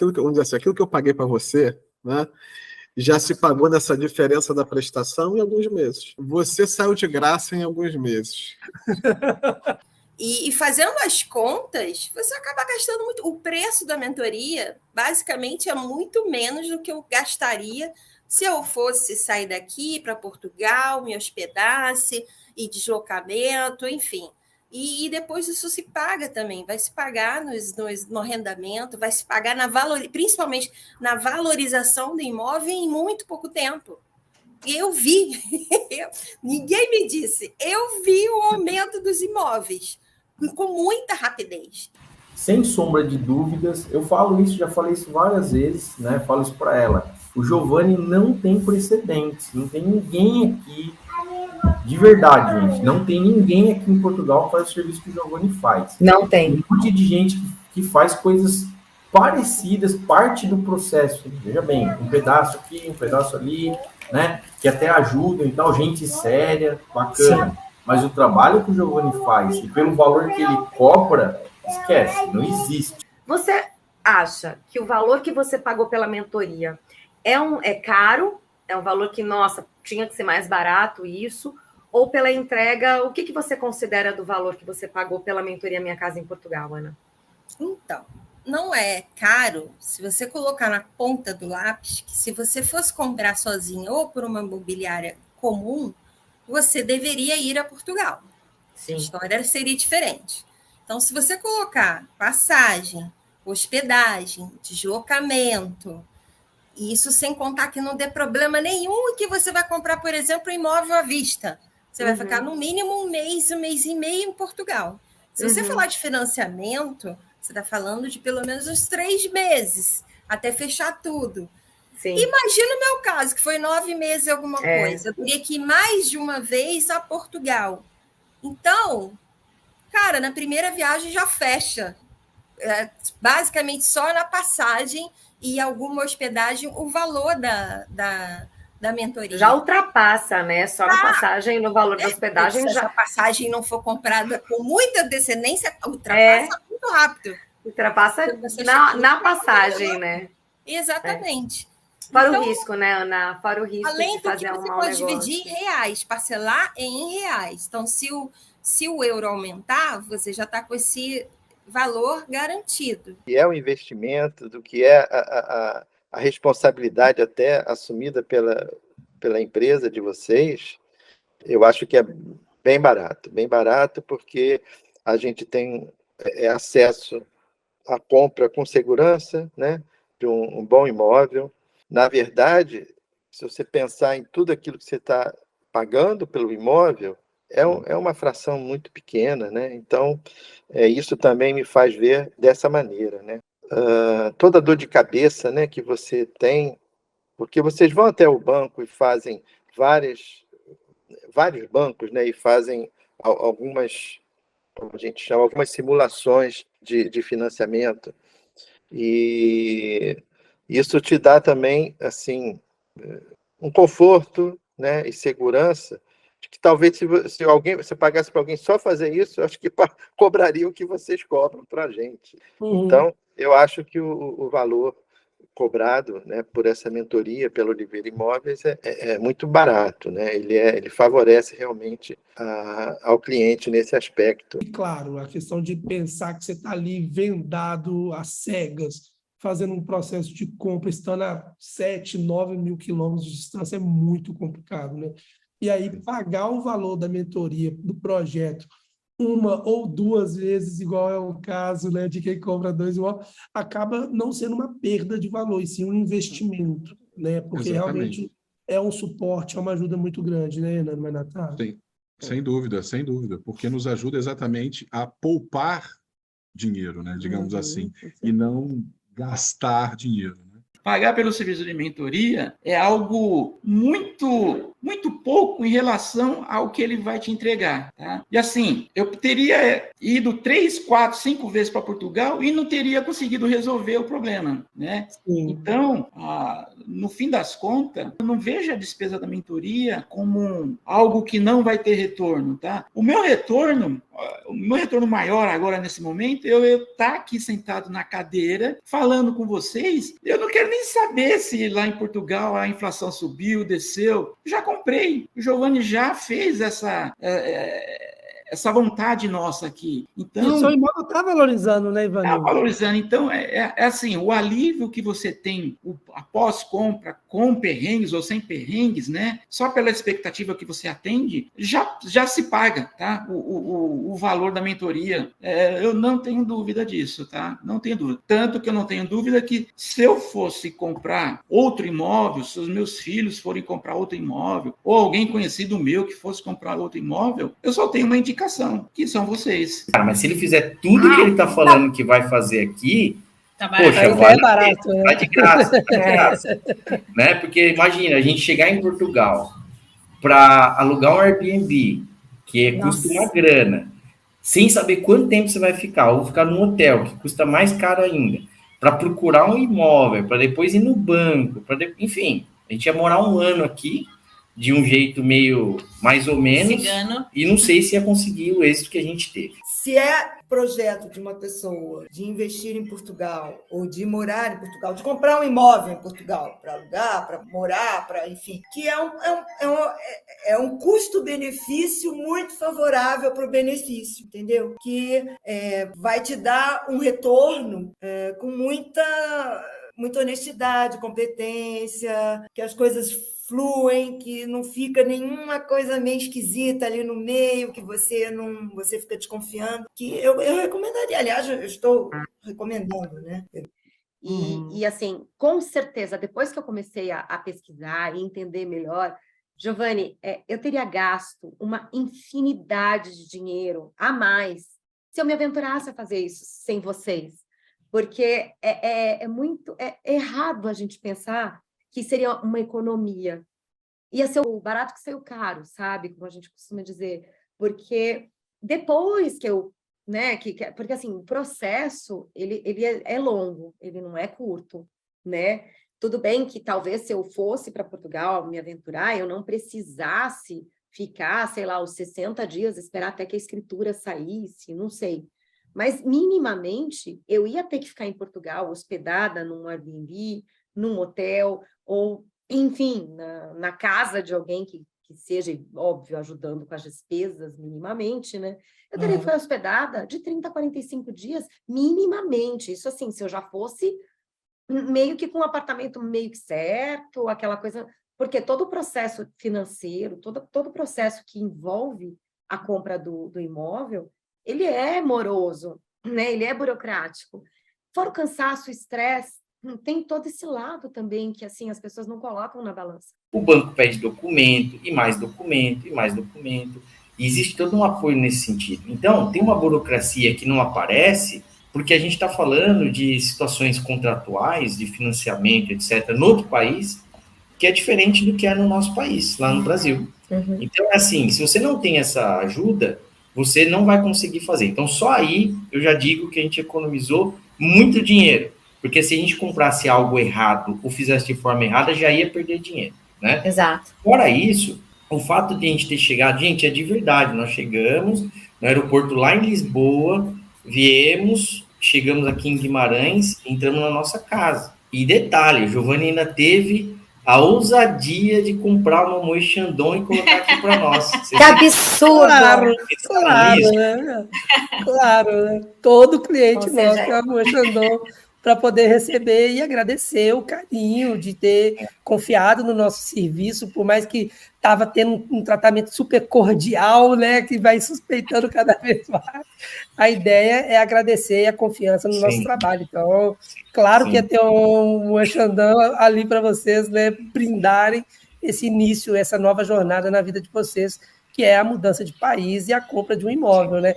vamos dizer assim, aquilo que eu paguei para você, né, já se pagou nessa diferença da prestação em alguns meses. Você saiu de graça em alguns meses. E fazendo as contas, você acaba gastando muito. O preço da mentoria, basicamente, é muito menos do que eu gastaria se eu fosse sair daqui para Portugal, me hospedasse, e deslocamento, enfim. E depois isso se paga também, vai se pagar no arrendamento, vai se pagar principalmente na valorização do imóvel em muito pouco tempo. Eu vi, ninguém me disse, eu vi o aumento dos imóveis com muita rapidez. Sem sombra de dúvidas, eu falo isso, já falei isso várias vezes, né? Falo isso para ela. O Giovanni não tem precedentes, não tem ninguém aqui, de verdade, gente, não tem ninguém aqui em Portugal que faz o serviço que o Giovanni faz. Não tem. Um monte de gente que faz coisas parecidas, parte do processo. Veja bem, um pedaço aqui, um pedaço ali, né? Que até ajudam, então, gente séria, bacana. Sim. Mas o trabalho que o Giovanni faz e pelo valor que ele cobra, esquece, não existe. Você acha que o valor que você pagou pela mentoria é caro? É um valor que, nossa, tinha que ser mais barato isso? Ou pela entrega, o que você considera do valor que você pagou pela mentoria Minha Casa em Portugal, Ana? Então, não é caro se você colocar na ponta do lápis que se você fosse comprar sozinha ou por uma imobiliária comum, você deveria ir a Portugal. Sim. A história seria diferente. Então, se você colocar passagem, hospedagem, deslocamento, isso sem contar que não dê problema nenhum e que você vai comprar, por exemplo, um imóvel à vista. Você vai ficar no mínimo um mês e meio em Portugal. Se você falar de financiamento, você está falando de pelo menos uns 3 meses, até fechar tudo. Sim. Imagina o meu caso, que foi 9 meses e alguma coisa. Eu teria que ir mais de uma vez a Portugal. Então, cara, na primeira viagem já fecha. Basicamente só na passagem e alguma hospedagem o valor da mentoria. Já ultrapassa, né? Só na passagem, no valor da hospedagem. Se a passagem não for comprada com muita antecedência, ultrapassa muito rápido. Ultrapassa na passagem, né? Exatamente. Fora então, o risco, né, Ana? Fora o risco além de fazer do que você pode dividir em reais, parcelar em reais. Então, se o euro aumentar, você já está com esse valor garantido. E é o investimento, do que é a responsabilidade até assumida pela empresa de vocês, eu acho que é bem barato, porque a gente tem acesso à compra com segurança, né, de um bom imóvel. Na verdade, se você pensar em tudo aquilo que você está pagando pelo imóvel, é uma fração muito pequena, né? Então, isso também me faz ver dessa maneira, né? Toda dor de cabeça, né, que você tem, porque vocês vão até o banco e fazem vários bancos, né, e fazem algumas, como a gente chama, algumas simulações de financiamento, e isso te dá também, assim, um conforto, né, e segurança, de que talvez se você pagasse para alguém só fazer isso, eu acho que cobraria o que vocês cobram para a gente. Então, eu acho que o valor cobrado, né, por essa mentoria pela Oliveira Imóveis é muito barato, né? Ele favorece realmente ao cliente nesse aspecto. E claro, a questão de pensar que você está ali vendado às cegas, fazendo um processo de compra, estando a 7, 9 mil quilômetros de distância, é muito complicado, né? E aí, pagar o valor da mentoria, do projeto, 1 ou 2 vezes, igual é o caso, né, de quem compra 2 imóveis, acaba não sendo uma perda de valor, e sim um investimento, né? Porque realmente é um suporte, é uma ajuda muito grande, né, Ana Natália? Sim, sem dúvida, porque nos ajuda exatamente a poupar dinheiro, né, digamos assim, e não gastar dinheiro. Pagar pelo serviço de mentoria é algo muito, muito pouco em relação ao que ele vai te entregar, tá? E assim, eu teria ido 3, 4, 5 vezes para Portugal e não teria conseguido resolver o problema, né? Sim. Então, no fim das contas, eu não vejo a despesa da mentoria como algo que não vai ter retorno, tá? O meu retorno maior agora, nesse momento, eu estar aqui sentado na cadeira, falando com vocês, eu não quero nem saber se lá em Portugal a inflação subiu, desceu. Já comprei. O Giovanni já fez essa vontade nossa aqui. Então, e o seu imóvel está valorizando, né, Ivanildo? Está valorizando. Então, é assim, o alívio que você tem após compra, com perrengues ou sem perrengues, né? Só pela expectativa que você atende, já se paga, tá? O valor da mentoria. Eu não tenho dúvida disso, tá? Não tenho dúvida. Tanto que eu não tenho dúvida que se eu fosse comprar outro imóvel, se os meus filhos forem comprar outro imóvel, ou alguém conhecido meu que fosse comprar outro imóvel, eu só tenho uma indicação, que são vocês. Cara, mas se ele fizer tudo que ele está falando que vai fazer aqui, tá barato. Poxa, é barato, né? Tá de graça, tá de graça. Né? Porque imagina, a gente chegar em Portugal para alugar um Airbnb, que custa uma grana, sem saber quanto tempo você vai ficar, ou ficar num hotel, que custa mais caro ainda, para procurar um imóvel, para depois ir no banco, enfim, a gente ia morar um ano aqui, de um jeito meio mais ou menos, Cigano. E não sei se ia conseguir o êxito que a gente teve. Se é projeto de uma pessoa de investir em Portugal, ou de morar em Portugal, de comprar um imóvel em Portugal, para alugar, para morar, para, enfim, que é um custo-benefício muito favorável para o benefício, entendeu? Que vai te dar um retorno com muita honestidade, competência, que as coisas fluem, que não fica nenhuma coisa meio esquisita ali no meio, que você fica desconfiando, que eu recomendaria, aliás, eu estou recomendando, né? E assim, com certeza, depois que eu comecei a pesquisar e entender melhor, Giovanni, eu teria gasto uma infinidade de dinheiro a mais se eu me aventurasse a fazer isso sem vocês, porque é muito errado a gente pensar que seria uma economia. Ia ser o barato que saiu caro, sabe? Como a gente costuma dizer. Porque depois que eu... né? Porque, assim, o processo, ele é longo, ele não é curto, né? Tudo bem que talvez se eu fosse para Portugal me aventurar, eu não precisasse ficar, sei lá, os 60 dias, esperar até que a escritura saísse, não sei. Mas, minimamente, eu ia ter que ficar em Portugal, hospedada num Airbnb, num hotel, ou, enfim, na casa de alguém que seja, óbvio, ajudando com as despesas minimamente, né? Eu teria que ficar hospedada de 30 a 45 dias, minimamente. Isso assim, se eu já fosse meio que com um apartamento meio que certo, aquela coisa... Porque todo o processo financeiro, todo o processo que envolve a compra do imóvel, ele é moroso, né? Ele é burocrático. Fora o cansaço, o estresse, tem todo esse lado também que, assim, as pessoas não colocam na balança. O banco pede documento, e mais documento, e mais documento. E existe todo um apoio nesse sentido. Então, tem uma burocracia que não aparece, porque a gente está falando de situações contratuais, de financiamento, etc., no outro país, que é diferente do que é no nosso país, lá no Brasil. Então, assim, se você não tem essa ajuda, você não vai conseguir fazer. Então, só aí eu já digo que a gente economizou muito dinheiro. Porque se a gente comprasse algo errado ou fizesse de forma errada, já ia perder dinheiro, né? Exato. Fora isso, o fato de a gente ter chegado... Gente, é de verdade, nós chegamos no aeroporto lá em Lisboa, viemos, chegamos aqui em Guimarães, entramos na nossa casa. E detalhe, Giovanni ainda teve a ousadia de comprar uma Moët Chandon e colocar aqui para nós. Que absurdo! Claro, né? Claro, né? Todo cliente nosso é a Moët Chandon para poder receber e agradecer o carinho de ter confiado no nosso serviço, por mais que estava tendo um tratamento super cordial, né, que vai suspeitando cada vez mais. A ideia é agradecer a confiança no nosso trabalho. Então, claro que ia ter um Xandão ali para vocês, né, brindarem esse início, essa nova jornada na vida de vocês, que é a mudança de país e a compra de um imóvel, né?